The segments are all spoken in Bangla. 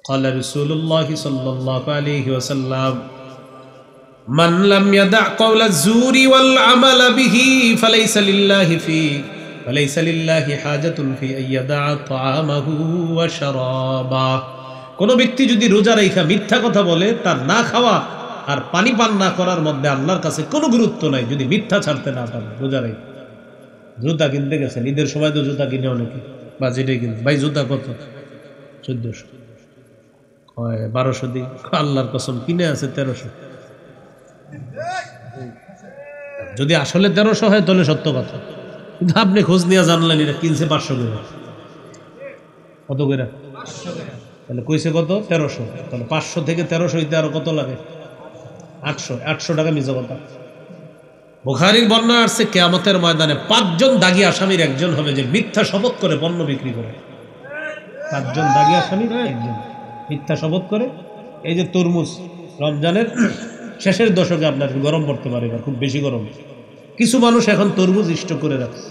قال رسول الله صلى الله عليه وسلم من لم يدع قول الزور والعمل به فليس لله حاجة في أن يدع طعامه وشرابه। কোন ব্যক্তি যদি রোজা রেখে মিথ্যা কথা বলে, তার না খাওয়া আর পানি পান না করার মধ্যে আল্লাহর কাছে কোনো গুরুত্ব নাই, যদি মিথ্যা ছাড়তে না পারে। রোজা রেখে জুতা কিনতে গেছেন, ঈদের সময় তো জুতা কিনে অনেকে, বা যেটাই কিনে, ভাই জুতা কত? 1400, 1200 দিন, আল্লাহর কসম কিনে আছে 1300। যদি আসলে 1300 হয় তাহলে সত্য কথা, কিন্তু আপনি খোঁজ নিয়ে জানলেন এটা কিনছে 500 করে। কত করে? তাহলে কইছে কত? 1300। তাহলে 500 থেকে 1300 হইতে আরো কত লাগে? 800 টাকা মিছা কথা। বুখারীর বর্ণনা আসছে কিয়ামতের ময়দানে 5 জন দাগী আসামির একজন হবে যে মিথ্যা শপথ করে পণ্য বিক্রি করে। 5 জন দাগী আসামির একজন মিথ্যা শপথ করে। এই যে তরমুজ রমজানের শেষের দশকে আপনার গরম পড়তে পারে, খুব বেশি গরম, কিছু মানুষ এখন তরমুজ স্টক করে রাখছে,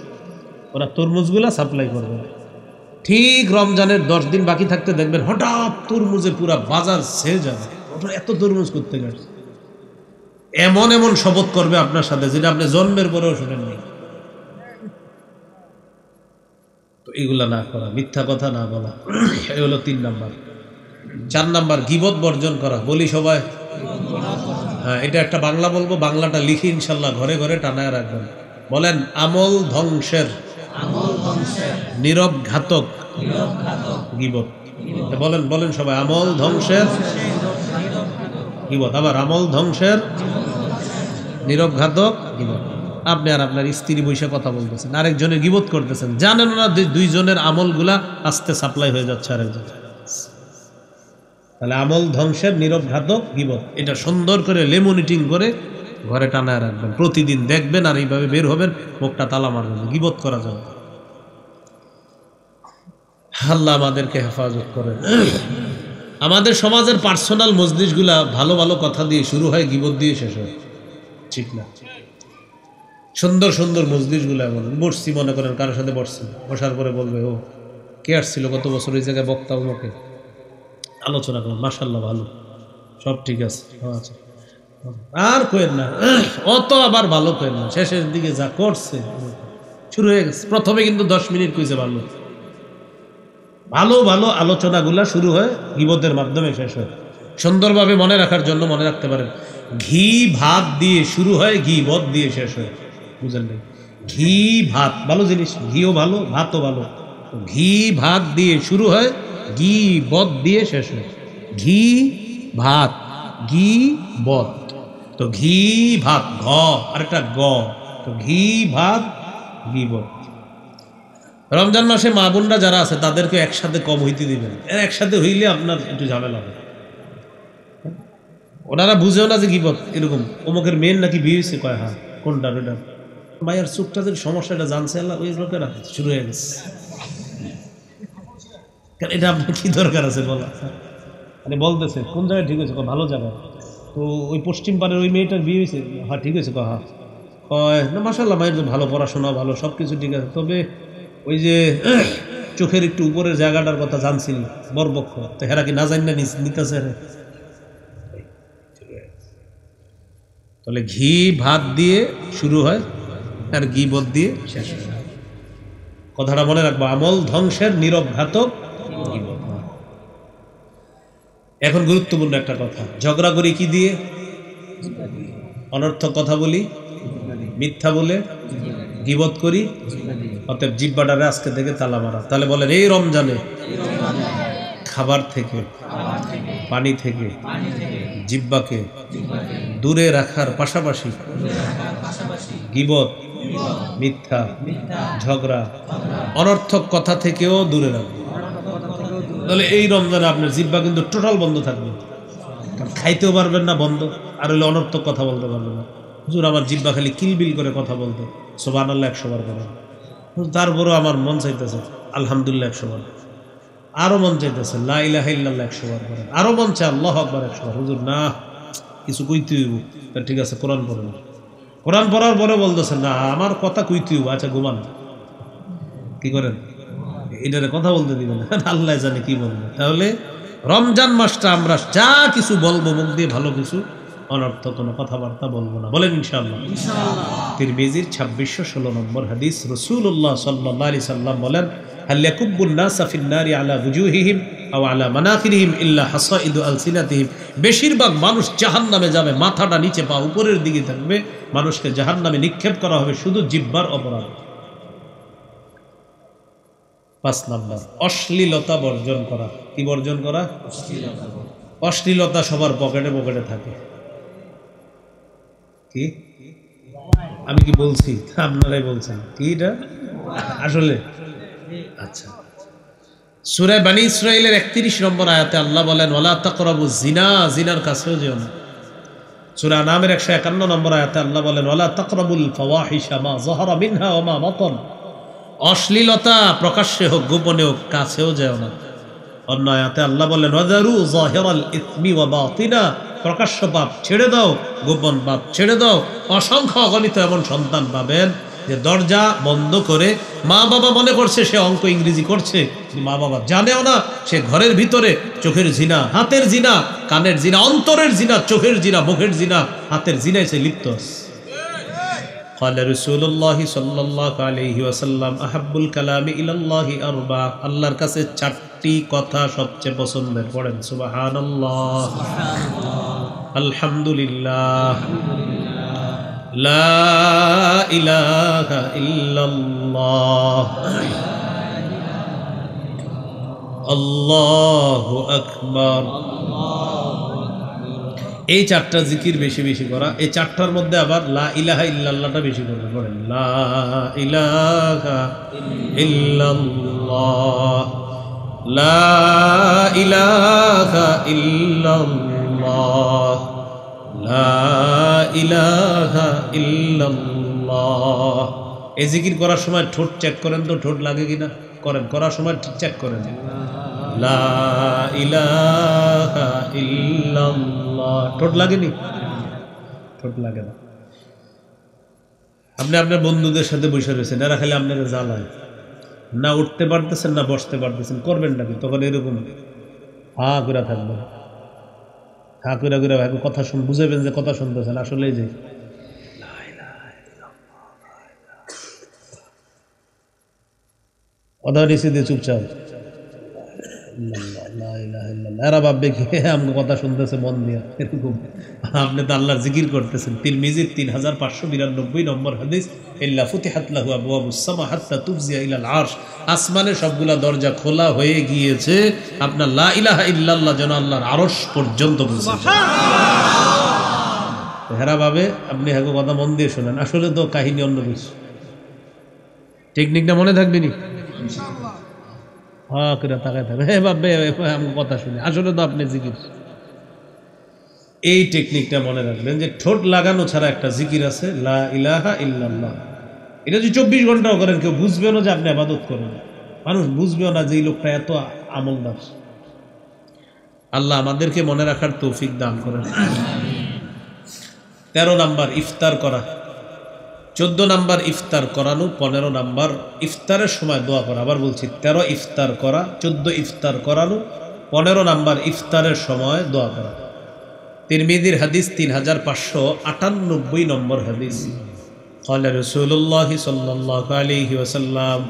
ওরা তরমুজগুলা সাপ্লাই করবে। ঠিক রমজানের 10 দিন বাকি থাকতে দেখবেন হঠাৎ তরমুজে পুরা বাজার ছেয়ে যাবে, এত তরমুজ করতে গেছে। এমন এমন শপথ করবে আপনার সাথে যেটা আপনি জন্মের পরেও শুনেননি। তো এগুলা না করা, মিথ্যা কথা না বলা, এই হলো 3 নাম্বার। 4 নাম্বার গীবত বর্জন করা। বলি সবাই, হ্যাঁ, এটা একটা বাংলা বলবো, বাংলাটা লিখে ইনশাল্লাহ ঘরে ঘরে টানায় রাখবেন। বলেন, আমল ধ্বংসের নীরব ঘাতক গীবত। বলেন বলেন সবাই, আমল ধ্বংসের গীবত। আবার আমল ধ্বংসের নীরব ঘাতক গীবত। আপনি আর আপনার স্ত্রী বৈশা কথা বলতেছেন, আরেকজনের গীবত করতেছেন, জানেন না দুইজনের আমলগুলা আস্তে সাপ্লাই হয়ে যাচ্ছে আরেকজন। তাহলে আমল ধ্বংসের নীরব ঘাতক গীবত, এটা সুন্দর করে লেমনিটিং করে ঘরে টানায় রাখবেন। প্রতিদিন দেখবেন আর এইভাবে বের হবেন, মুখটা তালা মারবেন, গীবত করা যাবে। আল্লাহ আমাদেরকে হেফাজত করেন। আমাদের সমাজের পার্সোনাল মজলিসগুলা ভালো ভালো কথা দিয়ে শুরু হয়, গীবত দিয়ে শেষ হয়, ঠিক না? সুন্দর সুন্দর মজলিসগুলা এমন বসছি, মনে করেন কারোর সাথে বসছি, বসার পরে বলবে, ও কে আসছিল গত বছর ওই জায়গায় বক্তা ওকে আলোচনা করেন, মাশাআল্লাহ ভালো, সব ঠিক আছে, আচ্ছা, আর কইেন না অত, আবার ভালো কইেন না, শেষের দিকে যা করছে শুরু হয়ে গেছে। প্রথমে কিন্তু 10 মিনিট কইছে ভালো ভালো ভালো আলোচনাগুলা শুরু হয়, গীবতের মাধ্যমে শেষ হয়। সুন্দরভাবে মনে রাখার জন্য মনে রাখতে পারেন, ঘি ভাত দিয়ে শুরু হয়, গীবত দিয়ে শেষ হয়। বুঝলেন? ঘি ভাত ভালো জিনিস, ঘিও ভালো, ভাতও ভালো। ঘি ভাত দিয়ে শুরু হয়, গীবত দিয়ে শেষ হয়। ঘি ভাত, গীবত। তো ঘি ভাত, ঘ আরেকটা গ, তো ঘি ভাত গীবত। রমজান মাসে মা বোনরা যারা আছে তাদেরকে একসাথে কম হইতে দিবেন, একসাথে হইলে আপনার একটু ঝামেলা হবে। ওনারা বুঝেও না যে গীবত এরকম, অমুকের মেয়ের নাকি বিয়ে হয়েছে, কয় হ্যাঁ কোনটা ওইটা, মায়ের চোখটা যে সমস্যাটা জানছে আল্লাহ, ওই লোকেরা শুরু হয়ে গেছে। এটা আপনার কি দরকার আছে বলা? মানে বলতেছে কোন জায়গায় ঠিক হয়েছে, ভালো জায়গায়, তো ওই পশ্চিম পাড়ের ওই মেয়েটার বিয়ে হয়েছে, হ্যাঁ ঠিক হয়েছে, হ্যাঁ কয় না মাশাআল্লাহ মায়ের ভালো, পড়াশোনা ভালো, সব কিছু ঠিক আছে, তবে ওই যে চোখের একটু উপরের জায়গাটার কথা জানছিল বরপক্ষ, তো হেরা কি না জানি না নিতেছে। তাহলে ঘি ভাত দিয়ে শুরু হয় আর গীবত দিয়ে শেষ হয়। কথাটা মনে রাখবো, আমল ধ্বংসের নীরব ঘাতক গীবত। এখন গুরুত্বপূর্ণ একটা কথা, ঝগড়া করি কি দিয়ে? অনর্থক কথা বলি, মিথ্যা বলে, গীবত করি, অতএব জিহ্বাটারে আজকে থেকে তালা মারা। তাহলে বলেন, এই রমজানে খাবার থেকে, পানি থেকে জিহ্বাকে দূরে রাখার পাশাপাশি গীবত, মিথ্যা, ঝগড়া, অনর্থক কথা থেকেও দূরে রাখবো। তাহলে এই রমজানে আপনার জিহ্বা কিন্তু টোটাল বন্ধ থাকবে, খাইতেও পারবেন না বন্ধ, আর হইলে অনর্থক কথা বলতে পারবেন না। হুজুর আমার জিহ্বা খালি কিলবিল করে কথা বলতে, সুবহানাল্লাহ 100 বার করেন, তারপরেও আমার মন চাইতেছে আলহামদুলিল্লাহ 100 বার, আরো মন চাইতেছে লা ইলাহা ইল্লাল্লাহ 100 বার করেন, আরো মন চায় আল্লাহু আকবার 100 বার। হুজুর না কিছু কইতে হইব, ঠিক আছে কোরআন পড়েন। কোরআন পড়ার পরে বলতেছেন না আমার কথা কইতে হইব, আচ্ছা ঘুমান, কি করেন এটারে কথা বলতে দিবেন, আল্লাহ জানে কি বলবে। তাহলে রমজান মাসটা আমরা যা কিছু বলবো মুখ দিয়ে ভালো কিছু, অনর্থ কোনো কথাবার্তা বলবো না, বলেন ইনশাআল্লাহ। তিরমিজির 2616 নম্বর হাদিস, রাসূলুল্লাহ সাল্লাল্লাহু আলাইহি সাল্লাম বলেন, হাল ইয়াকুব্বুন নাসা ফিন নারি আলা ওয়ুজুহিহিম আও আলা মানাখিরিহিম ইল্লা হাসাইদু আলসিনাতিহিম। বেশিরভাগ মানুষ জাহান্নামে যাবে, মাথাটা নিচে পা উপরের দিকে থাকবে, মানুষকে জাহান্নামে নিক্ষেপ করা হবে শুধু জিহ্বার অপরাধ। 5 নাম্বার, অশ্লীলতা বর্জন করা। কি বর্জন করা? অশ্লীলতা সবার পকেটে পকেটে থাকে। কি আমি কি বলছি? আপনারাই বলছেন কি এটা আসলে? আচ্ছা, সূরা বনী ইসরাঈলের 31 নম্বর আয়াতে আল্লাহ বলেন, ওয়ালা তাকরাবু জিনা, জিনার কাছেও যেও না। সূরা আনামের 151 নম্বর আয়াতে আল্লাহ বলেন, ওয়ালা তাকরাবুল ফাওয়াহিশা মা যাহারা মিনহা ওয়া মা বাতান। অশ্লীলতা প্রকাশ্যে হোক গোপনে হোক কাছেও যেও না। অন্য আয়াতে আল্লাহ বলেন, ওয়াযারু যাহিরাল ইসমি ওয়া বাতিনা। প্রকাশ্য পাপ ছেড়ে দাও, গোপন পাপ ছেড়ে দাও। অসংখ্য অগণিত এমন সন্তান পাবেন যে দরজা বন্ধ করে মা বাবা মনে করছে সে অঙ্ক ইংরেজি করছে, মা বাবা জানেও না সে ঘরের ভিতরে চোখের জিনা, হাতের জিনা, কানের জিনা, অন্তরের জিনা, চোখের জিনা, মুখের জিনা, হাতের জিনায় সে লিপ্ত আছে। قال رسول الله صلى الله عليه وسلم احب الكلام الى الله اربع। আল্লাহর কাছে 4টি কথা সবচেয়ে পছন্দের, পড়েন সুবহানাল্লাহ, আলহামদুলিল্লাহ, লা ইলাহা ইল্লাল্লাহ, আল্লাহু আকবার। এই 4টা জিকির বেশি বেশি করা। এই 4টার মধ্যে আবার লা ইলাহা ইল্লাল্লাহটা বেশি করে পড়েন, লা ইলাহা ইল্লাল্লাহ, লা ইলাহা ইল্লাল্লাহ, লা ইলাহা ইল্লাল্লাহ। এই জিকির করার সময় ঠোঁট চেক করেন তো, ঠোঁট লাগে কিনা করেন, করার সময় চেক করেন, লা ইলাহা ইল্লাল্লাহ। ঠোঁট লাগেনি? ঠোঁট লাগে না। আপনি আপনার বন্ধুদের সাথে বসে রয়েছেন, এরা খালি আপনাকে জ্বালায়, না উঠতে পারতেছেন না বসতে পারতেছেন, করবেন নাকি? তখন এরকম হা করে থাকবেন, হা করে করে কথা শুন, বুঝাবেন যে কথা শুনতেছেন, আসলে যে কথা নিচে দিয়ে চুপচাপ, এরা ভাববে কি আমাকে কথা শুনতেছে মন দিয়া, এরকম। আপনি তো আল্লাহর জিকির করতেছেন। তিরমিজির 3592 নম্বর হাদিস, ইল্লা ফুতিহাত লাহু আবওয়াবুস সামা হাত্তা তুফজিয়া ইলাল আরশ। আসমানের সবগুলা দরজা খোলা হয়ে গিয়েছে আপনার লা ইলাহা ইল্লাল্লাহ যেন আল্লাহর আরশ পর্যন্ত পৌঁছে। হেরা ভাবে আপনি হ্যাঁ কথা মন দিয়ে শোনেন, আসলে তো কাহিনী অন্য কিছু। টেকনিকটা মনে থাকবে নি? হ্যাঁ করে তাকায় থাকবে, হে ভাববে কথা শুনে, আসলে তো আপনি জিকির। এই টেকনিকটা মনে রাখবেন যে ঠোঁট লাগানো ছাড়া একটা জিকির আছে, লা ইলাহা ইল্লাল্লাহ। এটা যদি 24 ঘন্টাও করেন কেউ বুঝবেও না যে আপনি ইবাদত করেন, মানুষ বুঝবেও না যে এই লোকটা এত আমলদার। আল্লাহ আমাদেরকে মনে রাখার তৌফিক দান করেন। 13 নাম্বার ইফতার করা, 14 নাম্বার ইফতার করানো, 15 নাম্বার ইফতারের সময় দোয়া করা। আবার বলছি, 13 ইফতার করা, 14 ইফতার করানো, 15 নাম্বার ইফতারের সময় দোয়া করা। তিরমিজির হাদিস 3598 নম্বর হাদিস, قال رسول الله صلى الله عليه وسلم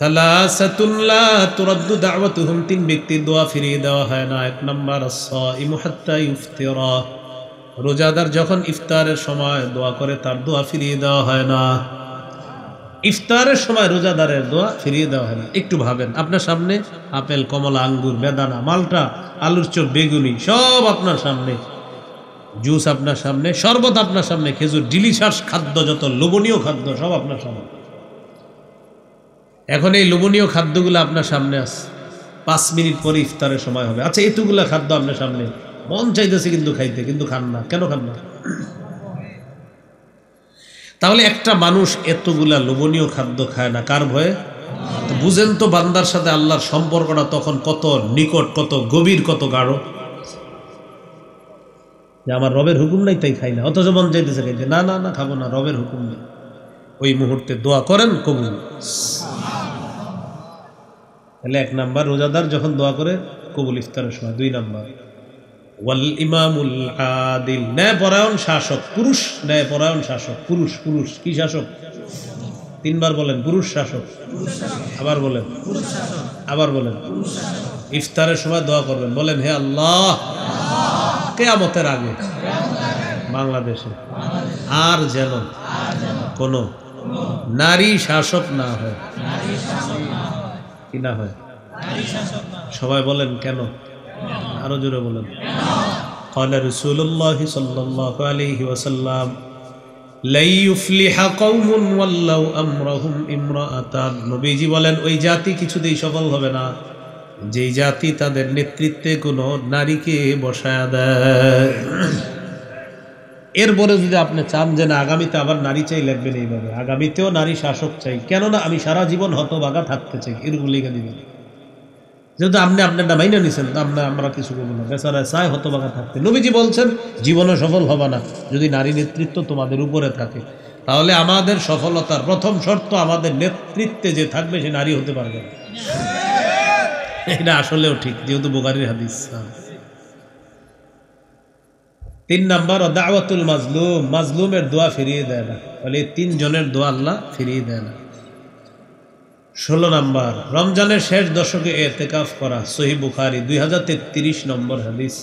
ثلاثة لا ترد دعوتهم। 3 ব্যক্তির দোয়া ফিরিয়ে দেওয়া হয় না। 1 নাম্বার الصائم حتى يفطر। রোজাদার যখন ইফতারের সময় দোয়া করে তার দোয়া ফিরিয়ে দেওয়া হয় না। ইফতারের সময় রোজাদারের দোয়া ফিরিয়ে দেওয়া হয় না। একটু ভাবেন, আপনার সামনে আপেল, কমলা, আঙ্গুর, বেদানা, মালটা, আলুর চপ, বেগুনি সব আপনার সামনে, জুস আপনার সামনে, শরবত আপনার সামনে, খেজুর, ডিলিশাস খাদ্য, যত লোভনীয় খাদ্য সব আপনার সামনে। এখন এই লোভনীয় খাদ্যগুলো আপনার সামনে আছে, 5 মিনিট পরে ইফতারের সময় হবে। আচ্ছা, এতগুলা খাদ্য আপনার সামনে, মন চাইতেছে কিন্তু খাইতে, কিন্তু খান না। কেন খান না? তাহলে একটা মানুষ এতগুলা লোভনীয় খাদ্য খায় না কার ভয়ে? তো বুঝেন তো বান্দার সাথে আল্লাহর সম্পর্কটা তখন কত নিকট, কত গভীর, কত গাঢ়। যে আমার রবের হুকুম নাই তাই খাই না, অথচ মন চাইতেছে খাইতে, না না না খাবো না, রবের হুকুম নেই। ওই মুহূর্তে দোয়া করেন, কবুল। তাহলে 1 নাম্বার রোজাদার যখন দোয়া করে কবুল ইফতারের সময়। 2 নাম্বার ওয়াল ইমামুল আদিল, ন্যায়পরায়ণ শাসক, পুরুষ ন্যায়পরায়ণ শাসক, পুরুষ পুরুষ কি শাসক? 3 বার বলেন পুরুষ শাসক। আবার বলেন, আবার বলেন। ইফতারের সময় দোয়া করবেন, বলেন হে আল্লাহ কিয়ামতের আগে বাংলাদেশে আর যেন কোনো নারী শাসক না হয়। কি না হয়? সবাই বলেন কেন? আরো জোরে বলেন। ক্বালা রাসূলুল্লাহ সাল্লাল্লাহু আলাইহি ওয়াসাল্লাম লা ইউফলিহা কওমুন ওয়াল্লাউ আমরাহুম ইমরাআতান, নবীজি বলেন ওই জাতি কিছুতেই সফল হবে না যেই জাতি তাদের নেতৃত্বে কোনো নারীকে বসায়া দেয়। এরপরে যদি আপনি চান যে না আগামীতে আবার নারী চাই, লিখবেন এইভাবে, আগামীতেও নারী শাসক চাই, কেননা আমি সারা জীবন হতভাগা থাকতে চাই, এরকম লিখে দিবেন। যেহেতু আপনি আপনারটা মাইনে নিছেন, আমরা কিছু করবো না, বেচারা চায় হতভাগা থাকতে। নবীজি বলছেন জীবনে সফল হবে না যদি নারী নেতৃত্ব তোমাদের উপরে থাকে। তাহলে আমাদের সফলতার প্রথম শর্ত আমাদের নেতৃত্বে যে থাকবে সে নারী হতে পারবে না। এটা আসলেও ঠিক, যেহেতু বুখারীর হাদিস। 3 নাম্বার দাওয়াতুল মাজলুম, মাজলুমের দোয়া ফিরিয়ে দেয় না। বলে 3 জনের দোয়া আল্লাহ ফিরিয়ে দেয় না। 16 নাম্বার রমজানের শেষ দশকে ইতিকাফ করা। সহিহ বুখারী 2033 নম্বর হাদিস।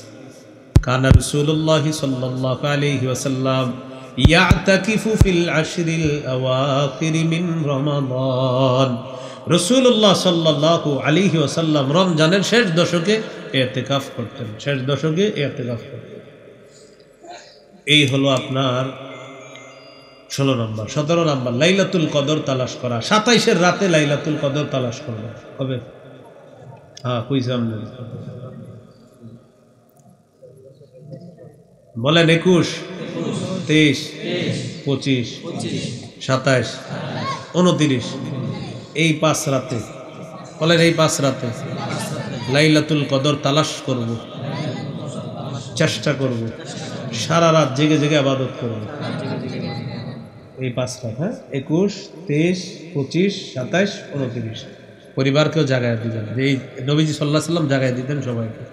কানা রাসূলুল্লাহ সাল্লাল্লাহু আলাইহি ওয়াসাল্লাম ইয়াতাকিফু ফিল আশরিল আওয়াখির মিন রমাদান। রাসূলুল্লাহ সাল্লাল্লাহু আলাইহি ওয়াসাল্লাম রমজানের শেষ দশকে ইতিকাফ করতেন, শেষ দশকে ইতিকাফ করতেন। এই হলো আপনার 16 নম্বর। 17 নম্বর লাইলাতুল কদর তালাশ করা। 27-এর রাতে লাইলাতুল কদর তালাশ করবে। কবে? হ্যাঁ কইসাম বলেন 21, 23, 25, 27, 29, এই 5 রাতে। বলেন এই 5 রাতে লাইলাতুল কদর তালাশ করব, চেষ্টা করব, সারা রাত জেগে জেগে ইবাদত করব। এই 5 রাত, হ্যাঁ 21, 23, 25, 27, 29। পরিবারকেও জাগায় দিবেন, এই নবীজি সাল্লাল্লাহু আলাইহি ওয়াসাল্লাম জাগায় দিতেন সবাইকে।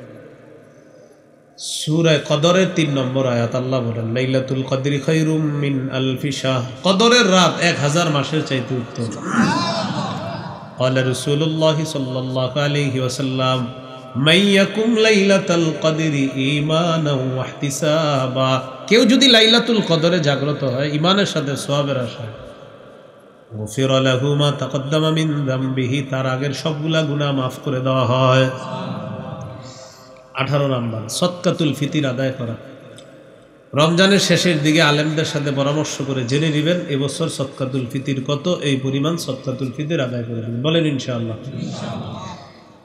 সূরা কদরের 3 নম্বর আয়াত আল্লাহ বলেন লাইলাতুল কদরি খায়রুম মিন আলফি শাহর, কদরের রাত 1000 মাসের চাইতে উত্তম। ক্বালা রাসূলুল্লাহ সাল্লাল্লাহু আলাইহি ওয়াসাল্লাম মাইয়াকুম লাইলাতুল কদরি ঈমানাও ওয়া ইহতিসাবা, কেউ যদি লাইলাতুল কদরে জাগ্রত হয় ঈমানের সাথে সওয়াবের আশায়, গুফিরা লাহু মা তাকদ্দামা মিন যামবিহি, তার আগের সবগুলা গুনাহ মাফ করে দেওয়া হয়। 18 নাম্বার সদকাতুল ফিতর আদায় করা। রমজানের শেষের দিকে আলেমদের সাথে পরামর্শ করে জেনে নেবেন এবছর সদকাতুল ফিতর কত, এই পরিমাণ সদকাতুল ফিতর আদায় করে দেবেন। বলেন ইনশাআল্লাহ।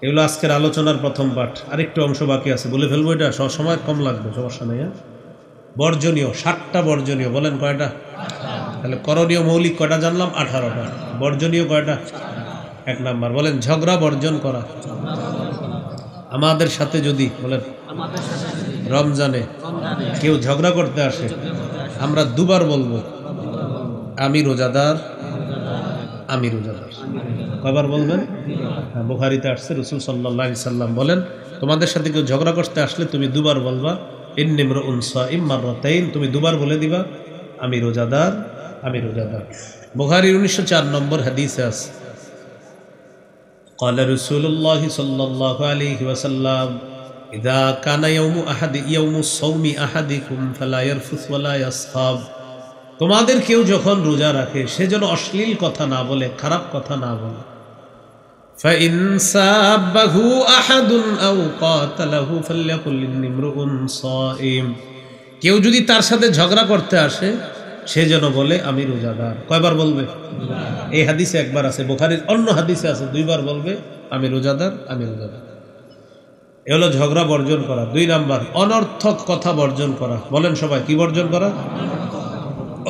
এগুলো আজকের আলোচনার প্রথম পাঠ। আরেকটু অংশ বাকি আছে, বলে ফেলবো, এটা সময় কম লাগবে, সমস্যা নেই। বর্জনীয় 60টা বর্জনীয়, বলেন কয়টা? তাহলে করণীয় মৌলিক কয়টা জানলাম? 18টা। বর্জনীয় কয়টা? 1 নাম্বার বলেন ঝগড়া বর্জন করা। আমাদের সাথে যদি বলেন রমজানে কেউ ঝগড়া করতে আসে, আমরা 2 বার বলবো আমি রোজাদার, আমি রোজাদার। কয়বার বলবেন? হ্যাঁ বুখারীতে আসছে, রাসূল সাল্লাল্লাহু আলাইহি সাল্লাম বলেন তোমাদের সাথে কেউ ঝগড়া করতে আসলে তুমি 2 বার বলবা ইন্নী ইমরুউন সাইম মাররাতাইন, তুমি 2 বার বলে দিবা আমি রোজাদার, আমি রোজাদার। বুখারীর 1904 নম্বর হাদিসে আছে قال رسول الله صلى الله عليه وسلم إذا كان يوم الصوم أحدكم فلا يرفث ولا يصخب, তোমাদের কেউ যখন রোজা রাখে সে যেন অশ্লীল কথা না বলে, খারাপ কথা না বলে। فإن سابه أحد أو قاتله فليقل إني امرؤ صائم, কেউ যদি তার সাথে ঝগড়া করতে আসে সে যেন বলে আমি রোজাদার। কয়বার বলবে? এই হাদিসে 1 বার আছে, বুখারীর অন্য হাদিসে আছে 2 বার বলবে আমি রোজাদার, আমি রোজাদার। এ হলো ঝগড়া বর্জন করা। 2 নাম্বার অনর্থক কথা বর্জন করা। বলেন সবাই কি বর্জন করা?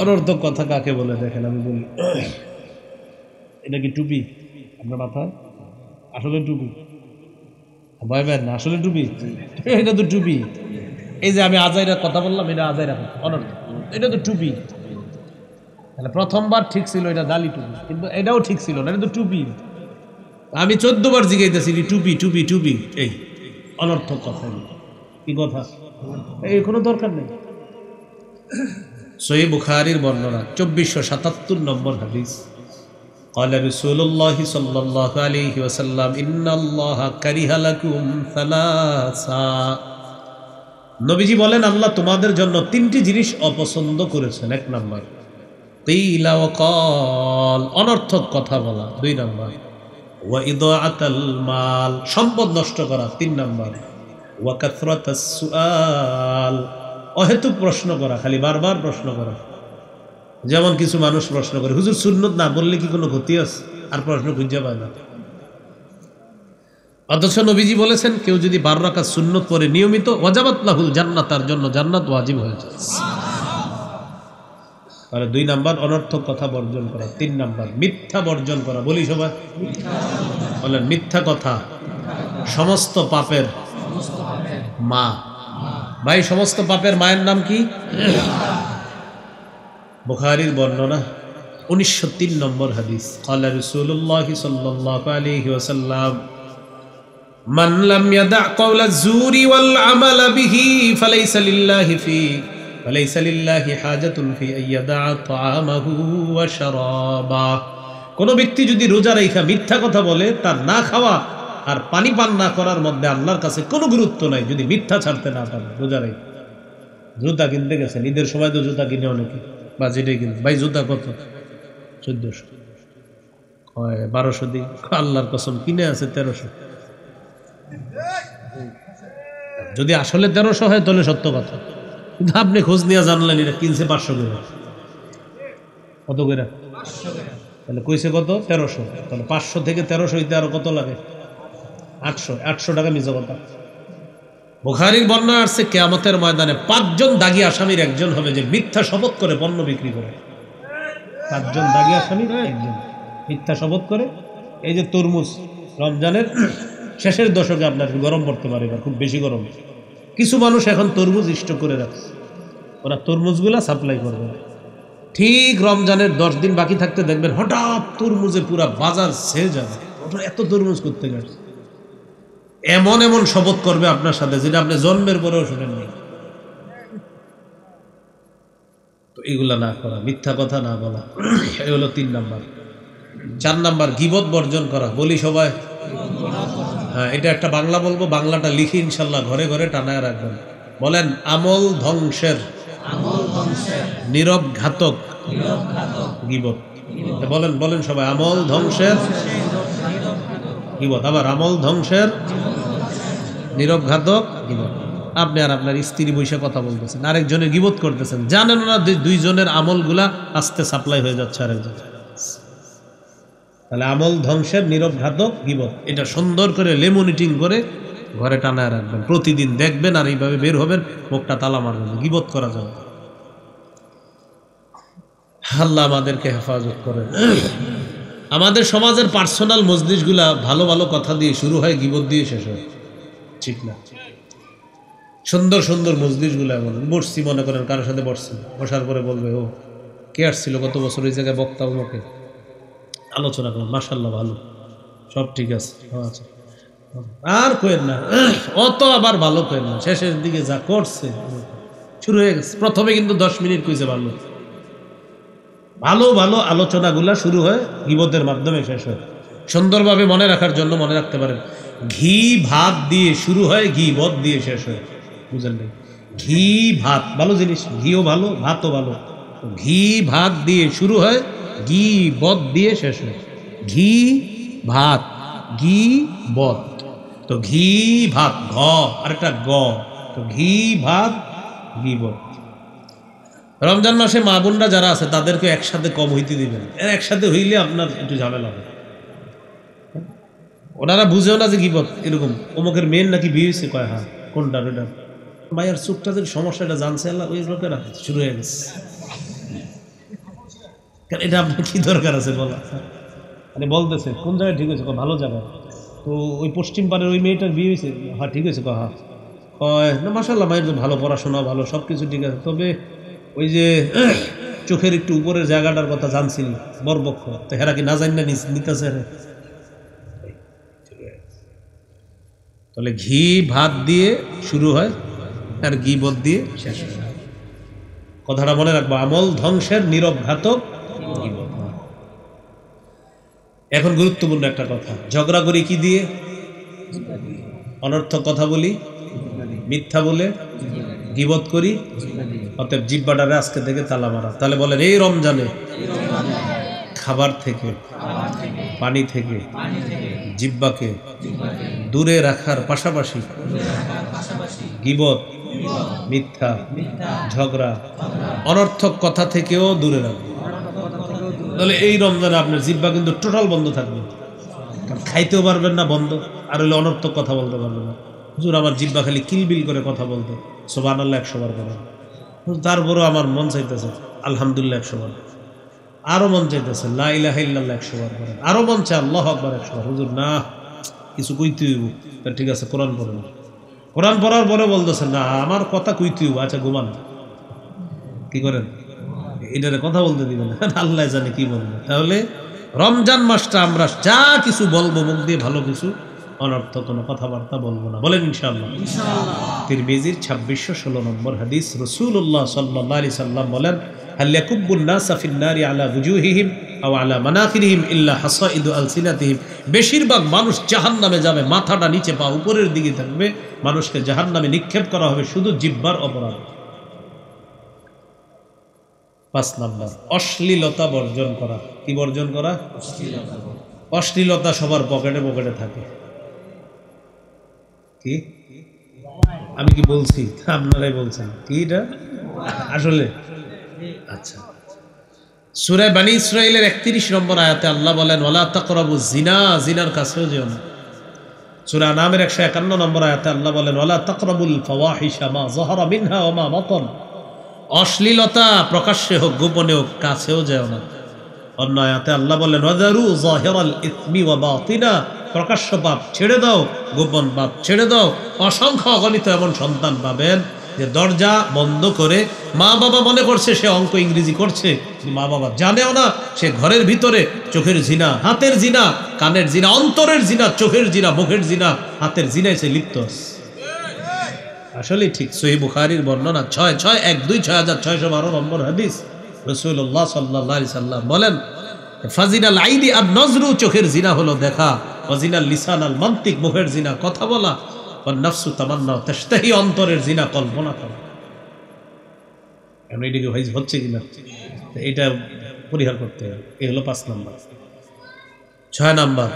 অনর্থক কথা কাকে বলে দেখেন আমি বলি। এটা কি টুপি আপনার মাথায়? আসলে টুপি? ভয় পাবেন না, আসলে টুপি। এটা তো টুপি। এই যে আমি আজাইরা কথা বললাম, এটা আজাইরা অনর্থক, এটা তো টুপি। তাহলে প্রথমবার ঠিক ছিল এটা জালি টুপি, কিন্তু এটাও ঠিক ছিল না, এটা তো টুপি। আমি 14 বার জিজ্ঞাইতেছি টুপি টুপি টুপি, এই অনর্থক কথা। কি কথা? এই কোনো দরকার নেই। সহিহ বুখারীর বর্ণনা 2477 নম্বর হাদিস। قال رسول الله صلى الله عليه وسلم إن الله كره لكم ثلاثا। নবীজি বলেন আল্লাহ তোমাদের জন্য তিনটি জিনিস অপছন্দ করেছেন। 1 নাম্বার কিলা ওয়া কাল, অনর্থক কথা বলা। 2 নাম্বার ওয়া ইদাআতাল মাল, সম্পদ নষ্ট করা। 3 নাম্বার ওয়া কাসরাতাস সুআল, অহেতুক প্রশ্ন করা, খালি বারবার প্রশ্ন করা। যেমন কিছু মানুষ প্রশ্ন করে, হুজুর সুন্নত না বললে কি কোনো ক্ষতি আছে? আর প্রশ্ন খুঁজে পায় না। অথচ নবীজি বলেছেন কেউ যদি 12 রাকাত সুন্নত পড়ে নিয়মিত, ওয়াজাবাত লাহুল জান্নাত, তার জন্য জান্নাত ওয়াজিব হয়ে যায়। তাহলে 2 নাম্বার অনর্থক কথা বর্জন করা। 3 নাম্বার মিথ্যা বর্জন করা। বলি সবাই বলেন, মিথ্যা কথা সমস্ত পাপের মা। ভাই, সমস্ত পাপের মায়ের নাম কি? বুখারীর বর্ণনা 1903 নম্বর হাদিস। ক্বালা রাসূলুল্লাহ সাল্লাল্লাহু আলাইহি ওয়াসাল্লাম মান লাম ইয়াদা কাওলা যুরি ওয়াল আমালা বিহি ফালাইসা লিল্লাহি হাজাতুন ফি আইয়াদা তাআমাহু ওয়া শারাবা। কোন ব্যক্তি যদি রোজা রাখা মিথ্যা কথা বলে, তার না খাওয়া আর পানি পান না করার মধ্যে আল্লাহর কাছে কোনো গুরুত্ব নাই, যদি মিথ্যা ছাড়তে না পারে। রোজা রেখে জুতা কিনতে গেছেন, ঈদের সময় তো জুতা কিনে অনেকে, বা যেটাই কিনে, ভাই জুতা কত? 1400। 1200 দিই, আল্লাহর কসম কিনে আছে 1300। যদি আসলে 1300 হয় তাহলে সত্য কথা, কিন্তু আপনি খোঁজ নিয়ে জানলেন এটা কিনছে 500 করে। কত করে? তাহলে কইছে কত? 1300। তাহলে 500 থেকে 1300 হইতে আরো কত লাগে? 800 টাকা মিছা কথা। বুখারীর বর্ণনা আছে কিয়ামতের ময়দানে 5 জন দাগী আসামির একজন হবে যে মিথ্যা শপথ করে পণ্য বিক্রি করে। 5 জন দাগী আসামির একজন মিথ্যা শপথ করে। এই যে তরমুজ রমজানের শেষের দশকে আপনার গরম পড়তে পারে, এবার খুব বেশি গরম। কিছু মানুষ এখন তরমুজ স্টক করে রাখছে, ওরা তরমুজগুলা সাপ্লাই করবে। ঠিক রমজানের 10 দিন বাকি থাকতে দেখবেন হঠাৎ তরমুজে পুরা বাজার ছেয়ে যাবে। এত তরমুজ করতে গেছে, এমন এমন শপথ করবে আপনার সাথে যেটা আপনি জন্মের পরেও শুনেননি। তো এগুলা না করা, মিথ্যা কথা না বলা, এই হলো 3 নাম্বার। 4 নাম্বার গীবত বর্জন করা। বলি সবাই, হ্যাঁ, এটা একটা বাংলা বলবো, বাংলাটা লিখে ইনশাল্লাহ ঘরে ঘরে টানায় রাখবেন। বলেন, আমল ধ্বংসের নীরব ঘাতক গীবত। বলেন বলেন সবাই, আমল ধ্বংসের গীবত। আবার আমল ধ্বংসের নীরব ঘাতক গীবত। আপনি আর আপনার স্ত্রী বৈশা কথা বলতেছেন, আরেকজনের গীবত করতেছেন, জানেন না 2 জনের আমলগুলা আস্তে সাপ্লাই হয়ে যাচ্ছে আরেকজন। তাহলে আমল ধ্বংসের নীরব ঘাতক গীবত, এটা সুন্দর করে লেমনিটিং করে ঘরে টানায় রাখবেন। প্রতিদিন দেখবেন আর এইভাবে বের হবেন, মুখটা তালা মারবেন, গীবত করা যাবে। আল্লাহ আমাদেরকে হেফাজত করেন। আমাদের সমাজের পার্সোনাল মজলিসগুলা ভালো ভালো কথা দিয়ে শুরু হয়, গীবত দিয়ে শেষ হয়, ঠিক না? সুন্দর সুন্দর মজলিসগুলো এমন বসছি, মনে করেন কারোর সাথে বসছি, বসার পরে বলবে ও কে আসছিল গত বছর ওই জায়গায় বক্তা, ওকে আলোচনা করেন, মাশাআল্লাহ ভালো, সব ঠিক আছে, আচ্ছা, আর কোয়েন না অত, আবার ভালো কোয়েন না, শেষের দিকে যা করছে শুরু হয়ে গেছে। প্রথমে কিন্তু 10 মিনিট কইছে ভালো ভালো ভালো আলোচনাগুলা শুরু হয়, গীবতের মাধ্যমে শেষ হয়। সুন্দরভাবে মনে রাখার জন্য মনে রাখতে পারেন, ঘি ভাত দিয়ে শুরু হয়, গীবত দিয়ে শেষ হয়। বুঝলেন? ঘি ভাত ভালো জিনিস, ঘিও ভালো, ভাতও ভালো। ঘি ভাত দিয়ে শুরু হয়, গীবত দিয়ে শেষ হয়। ঘি ভাত, গীবত। তো ঘি ভাত ঘ আর একটা গ, তো ঘি ভাত গীবত। রমজান মাসে মা বোনরা যারা আছে তাদেরকে একসাথে কম হইতে দিবেন, একসাথে হইলে আপনার একটু ঝামেলা হবে। ওনারা বুঝেও না যে গীবত এরকম, অমুকের মেয়ের নাকি বিয়ে হয়েছে, কয় হ্যাঁ কোনটা ওইটা, মায়ের চোখটা যে সমস্যাটা জানছে আল্লাহ, ওই লোকেরা শুরু হয়ে গেছে। এটা আপনার কি দরকার আছে বলা? মানে বলতেছে কোন জায়গায় ঠিক হয়েছে, ভালো জায়গায়, তো ওই পশ্চিম পাড়ের ওই মেয়েটার বিয়ে হয়েছে, হ্যাঁ ঠিক হয়েছে, হ্যাঁ কয় না মাশাআল্লাহ মায়ের তো ভালো পড়াশোনা, ভালো সব কিছু ঠিক আছে, তবে ওই যে চোখের একটু উপরের জায়গাটার কথা জানছিল বরপক্ষ, তো হেরা কি না জানি না নিতেছে। তাহলে ঘি ভাত দিয়ে শুরু হয় আর গীবত দিয়ে শেষ হয়। কথাটা মনে রাখবো, আমল ধ্বংসের নীরব ঘাতক গীবত। এখন গুরুত্বপূর্ণ একটা কথা, ঝগড়া করি কি দিয়ে? অনর্থক কথা বলি, মিথ্যা বলে, গীবত করি। অতএব জিহ্বাটারে আজকে থেকে তালা মারা। তাহলে বলেন এই রমজানে খাবার থেকে, পানি থেকে জিহ্বাকে দূরে রাখার পাশাপাশি গীবত, মিথ্যা, ঝগড়া, অনর্থক কথা থেকেও দূরে রাখবো। তাহলে এই রমজানে আপনার জিহ্বা কিন্তু টোটাল বন্ধ থাকবে, খাইতেও পারবেন না বন্ধ, আর হলে অনর্থক কথা বলতে পারবেন না। হুজুর আমার জিহ্বা খালি কিলবিল করে কথা বলতে, সুবহানাল্লাহ 100 বার করেন। তারপরেও আমার মন চাইতেছে আলহামদুলিল্লাহ 100 বার, আরো মন চাইতেছে লা ইলাহা ইল্লাল্লাহ 100 বার করেন, আরো মন চায় আল্লাহু আকবার 100 বার। হুজুর না কিছু কইতে হইব, ঠিক আছে কোরআন পড়েন। কোরআন পড়ার পরে বলতেছেন না আমার কথা কইতে হইব, আচ্ছা ঘুমান। কি করেন? এটারে কথা বলতে দিবেন না, আল্লাহ জানে কি বলবো। তাহলে রমজান মাসটা আমরা যা কিছু বলবো মুখ দিয়ে ভালো কিছু, অনর্থক কোনো কথাবার্তা বলবো না। বলেন ইনশাআল্লাহ। তিরমিজির 2616 নম্বর হাদিস, রাসূলুল্লাহ সাল্লাল্লাহু আলাইহি সাল্লাম বলেন, হাল ইয়াকুব্বুন নাসা ফিন নারি আলা ওয়ুজুহিহিম আও আলা মানাখিরিহিম ইল্লা হাসাইদু আলসিনাতিহিম। বেশিরভাগ মানুষ জাহান্নামে যাবে, মাথাটা নিচে পা উপরের দিকে থাকবে, মানুষকে জাহান্নামে নিক্ষেপ করা হবে শুধু জিহ্বার অপরাধ। 5 নাম্বার, অশ্লীলতা বর্জন করা। কি বর্জন করা? অশ্লীলতা সবার পকেটে পকেটে থাকে। কি আমি কি বলছি? আপনারাই বলছেন কি এটা আসলে? আচ্ছা, সূরা বনী ইসরাঈলের 31 নম্বর আয়াতে আল্লাহ বলেন, ওয়ালা তাকরাবু জিনা, জিনার কাছেও যেও না। সূরা আনামের 151 নম্বর আয়াতে আল্লাহ বলেন, ওয়ালা তাকরাবুল ফাওয়াহিশা মা যাহারা মিনহা ওয়া মা বাতান। অশ্লীলতা প্রকাশ্যে হোক গোপনে হোক কাছেও যেও না। অন্য আয়াতে আল্লাহ বলেন, ওয়াযারু যাহিরাল ইসমি ওয়া বাতিনা। প্রকাশ্য পাপ ছেড়ে দাও, গোপন পাপ ছেড়ে দাও। অসংখ্য অগণিত এমন সন্তান পাবেন যে দরজা বন্ধ করে মা বাবা মনে করছে সে অঙ্ক ইংরেজি করছে, মা বাবা জানেও না সে ঘরের ভিতরে চোখের জিনা, হাতের জিনা, কানের জিনা, অন্তরের জিনা, চোখের জিনা, মুখের জিনা, হাতের জিনায় সে লিপ্ত আছে। আসলে ঠিক সহিহ বুখারীর বর্ণনা 6612 নম্বর হাদিস, রাসূলুল্লাহ সাল্লাল্লাহু আলাইহি সাল্লাম বলেন, ফাজিনাল আইনি আর নজরু, চোখের জিনা হলো দেখা, ফাজিনাল লিসান আল মান্তিক, মুখের জিনা কথা বলা, ওয়ান নাফসু তামান্না তাশতাহি, অন্তরের জিনা কল্পনা করা। এখন এদিকে ভাই হচ্ছে কিনা এটা পরিহার করতে হবে। এই হলো 5 নাম্বার। 6 নাম্বার,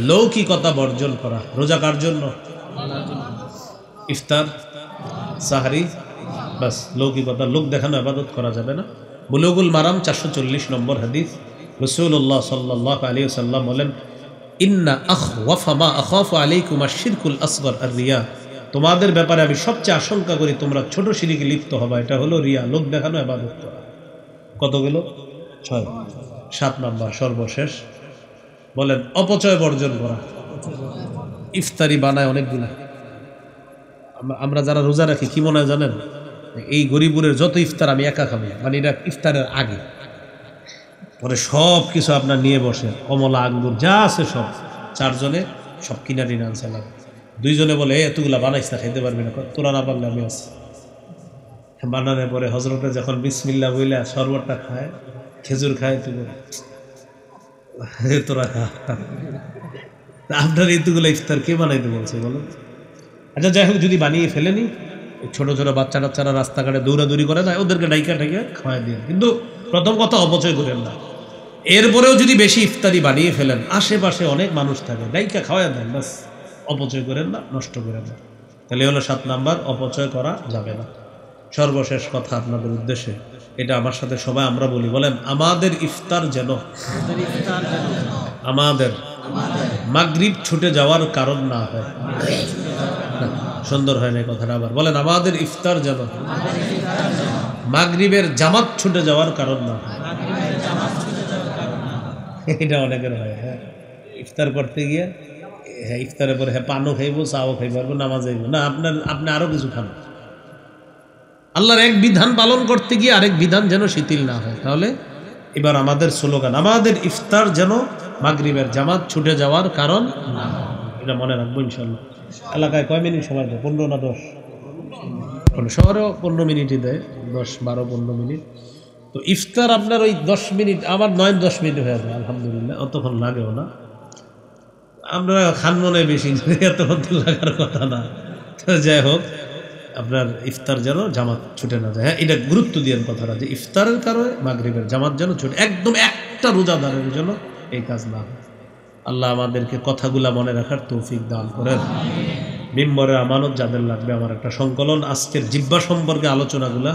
লৌকিকতা বর্জন করা। রোজা কার জন্য? ইফতার, সাহারি, বাস লৌকিকতা, লোক দেখানো ইবাদত করা যাবে না। বুলুগুল মারাম 440 নম্বর হাদিস, রাসূলুল্লাহ সাল্লাল্লাহু আলাইহি ওয়াসাল্লাম বলেন, ইন্না আখওয়াফা মা আখাফু আলাইকুম আশ-শিরকুল আসগর আর-রিয়া। তোমাদের ব্যাপারে আমি সবচেয়ে আশঙ্কা করি তোমরা ছোট শিরকে লিপ্ত হবা, এটা হলো রিয়া, লোক দেখানো ইবাদত করা। কত গেল? 6। 7 নাম্বার সর্বশেষ, বলেন অপচয় বর্জন করা। ইফতারি বানায় অনেকগুলো, আমরা যারা রোজা রাখি কি মনে হয় জানেন, এই গরিবুরের যত ইফতার আমি একা খাবো, মানে এটা ইফতারের আগে, পরে সব কিছু আপনার নিয়ে বসে, কমলা আঙ্গুর যা আছে সব, 4 জনে সব কিনা টিনা আনছে লাগে। 2 জনে বলে এতগুলা বানাইস না, খাইতে পারবি না, তোরা না পারলে আমি আছি। বানানোর পরে হজরতে যখন বিসমিল্লাহ বইলা শরবতটা খায়, খেজুর খায়, তুই তোরা খা। আপনার এতগুলো ইফতার কে বানাইতে বলছে বলো? আচ্ছা যাই হোক, যদি বানিয়ে ফেলেনি, ছোট ছোট বাচ্চা টাচ্চারা রাস্তাঘাটে দৌড়াদৌড়ি করে না, ওদেরকে ডাইকা ঠাইকা খাওয়াই দিয়ে, কিন্তু প্রথম কথা অপচয় করেন না। এরপরেও যদি বেশি ইফতারি বানিয়ে ফেলেন, আশেপাশে অনেক মানুষ থাকে, ডাইকা খাওয়াই দেন, বাস অপচয় করেন না, নষ্ট করেন না। তাহলে হলো 7 নাম্বার, অপচয় করা যাবে না। সর্বশেষ কথা আপনাদের উদ্দেশ্যে, এটা আমার সাথে সবাই আমরা বলি, বলেন আমাদের ইফতার যেন আমাদের মাগরিব ছুটে যাওয়ার কারণ না হয়। সুন্দর হয় না কথাটা, আবার বলেন আমাদের ইফতার যেন মাগরিবের জামাত ছুটে যাওয়ার কারণ না হয়। এটা অনেকের হয়, হ্যাঁ, ইফতার করতে গিয়ে, হ্যাঁ ইফতারের পরে হ্যাঁ পানও খাইবো, চাও খাইবো, নামাজ যাইবো না, আপনি আরো কিছু খান। আল্লাহর এক বিধান পালন করতে গিয়ে আরেক বিধান যেন শিথিল না হয়। তাহলে এবার আমাদের স্লোগান, আমাদের ইফতার যেন মাগরিবের জামাত ছুটে যাওয়ার কারণ না হয়। এটা মনে রাখবো ইনশাল্লাহ। এলাকায় কয় মিনিট সময় দেয়? 15 না 10? শহরেও 15 মিনিটই দেয়, 10, 12, 15 মিনিট। তো ইফতার আপনার ওই 10 মিনিট, আমার 9-10 মিনিট হয়ে যায় আলহামদুলিল্লাহ, অতক্ষণ লাগেও না। আমরা খান মনে বেশি, এতক্ষণ তো লাগার কথা না। তো যাই হোক, আপনার ইফতার যেন জামাত ছুটে না যায়। হ্যাঁ, এটা গুরুত্ব দিয়েন কথাটা, যে ইফতারের কারণে মাগরিবের জামাত যেন ছুটে, একদম একটা রোজাদারের জন্য এই কাজ না হয়। আল্লাহ আমাদেরকে কথাগুলা মনে রাখার তৌফিক দান করেন। মিম্বরের আমানত যাদের লাগবে, আমার একটা সংকলন আজকের জিব্বা সম্পর্কে আলোচনাগুলা